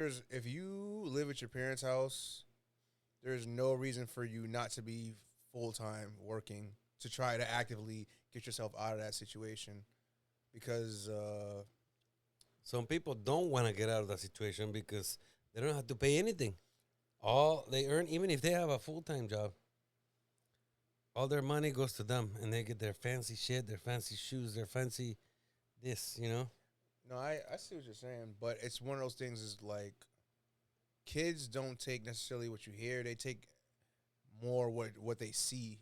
If you live at your parents' house, there's no reason for you not to be full time working to try to actively get yourself out of that situation because Some people don't want to get out of that situation because they don't have to pay anything. All they earn, even if they have a full time job, all their money goes to them, and they get their fancy shit, their fancy shoes, their fancy this. no, I see what you're saying, but it's one of those things is like kids don't take necessarily what you hear, they take more what they see.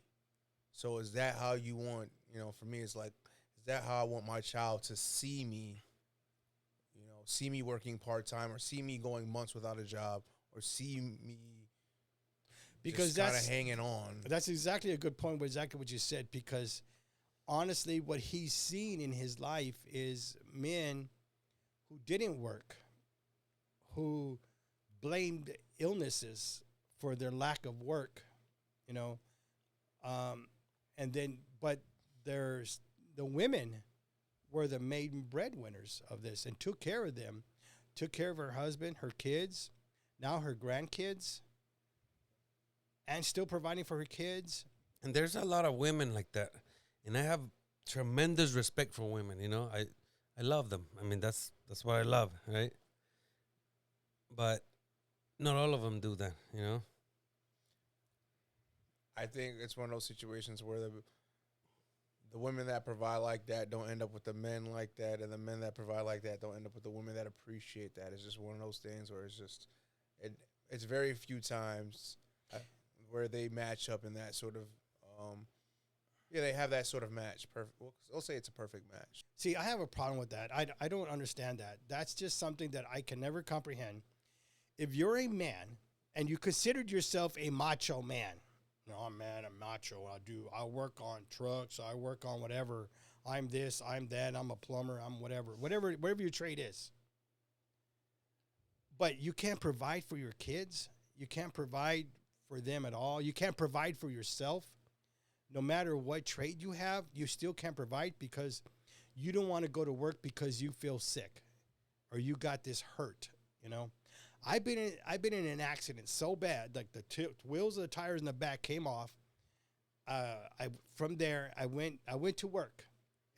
So is that how you want, for me it's like is that how I want my child to see me, see me working part-time or see me going months without a job or see me Because just kind of hanging on. that's exactly a good point. Exactly what you said. Because honestly, what he's seen in his life is men who didn't work, who blamed illnesses for their lack of work, you know, and then but there's the women were the maiden breadwinners of this and took care of them, took care of her husband, her kids, now her grandkids, and still providing for her kids. And there's a lot of women like that, and I have tremendous respect for women. I love them. I mean, that's what I love, right? But not all of them do that. I think it's one of those situations where the women that provide like that don't end up with the men like that, and the men that provide like that don't end up with the women that appreciate that. It's just one of those things where it. It's very few times where they match up in that sort of. They have that sort of match. Perfect. We'll say it's a perfect match. See, I have a problem with that. I don't understand that. That's just something that I can never comprehend. If you're a man and you considered yourself a macho man, no, man, I'm macho. I work on trucks. I work on whatever. I'm this, I'm that. I'm a plumber. I'm whatever your trade is. But you can't provide for your kids. You can't provide for them at all. You can't provide for yourself. No matter what trade you have, you still can't provide because you don't want to go to work because you feel sick or you got this hurt. I've been in an accident so bad, like the wheels of the tires in the back came off. From there I went to work,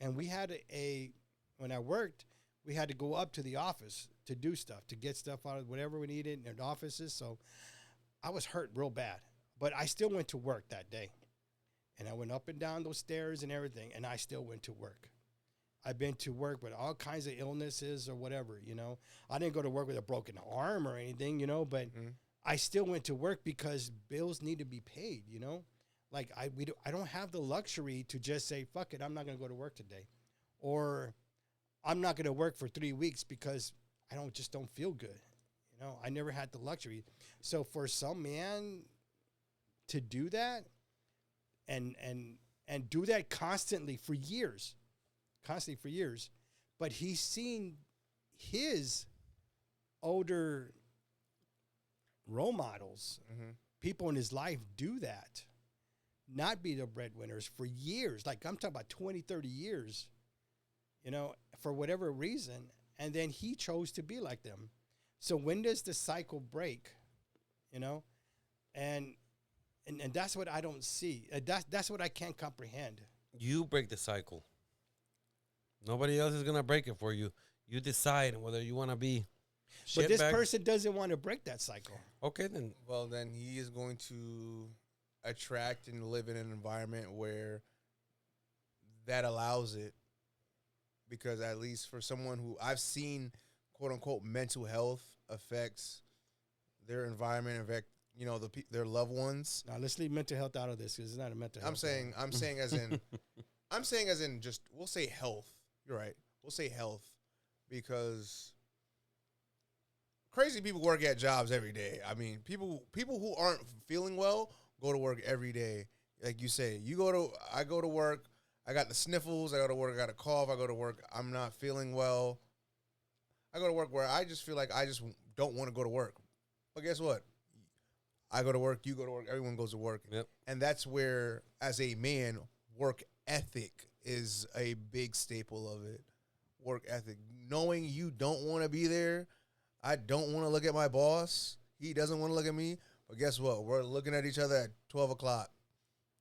and we had when I worked, we had to go up to the office to do stuff, to get stuff out of whatever we needed in the offices. So I was hurt real bad, but I still went to work that day. And I went up and down those stairs and everything, and I still went to work. I've been to work with all kinds of illnesses or whatever. I didn't go to work with a broken arm or anything, but I still went to work because bills need to be paid. Like I don't have the luxury to just say, fuck it, I'm not going to go to work today. Or I'm not going to work for 3 weeks because I just don't feel good. I never had the luxury. So for some man to do that, and do that constantly for years, but he's seen his older role models, people in his life do that, not be the breadwinners for years. Like I'm talking about 20, 30 years, for whatever reason. And then he chose to be like them. So when does the cycle break, And that's what I don't see. That's what I can't comprehend. You break the cycle. Nobody else is gonna break it for you. You decide whether you want to be. But this person doesn't want to break that cycle. Okay, then. Well, then he is going to attract and live in an environment where that allows it. Because at least for someone who I've seen, quote unquote, mental health affects their environment, affect their loved ones. Now let's leave mental health out of this because it's not a mental health. I'm saying as in just we'll say health. You're right. We'll say health because crazy people work at jobs every day. I mean, people who aren't feeling well go to work every day. Like you say, I go to work. I got the sniffles. I go to work. I got a cough. I go to work. I'm not feeling well. I go to work where I just feel like I just don't want to go to work. But guess what? I go to work, you go to work, everyone goes to work. Yep. And that's where, as a man, work ethic is a big staple of it. Work ethic. Knowing you don't want to be there, I don't want to look at my boss. He doesn't want to look at me. But guess what? We're looking at each other at 12 o'clock.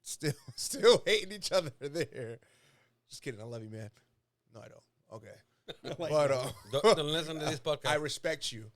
Still hating each other there. Just kidding. I love you, man. No, I don't. Okay. Like, But Don't listen to this podcast. I respect you.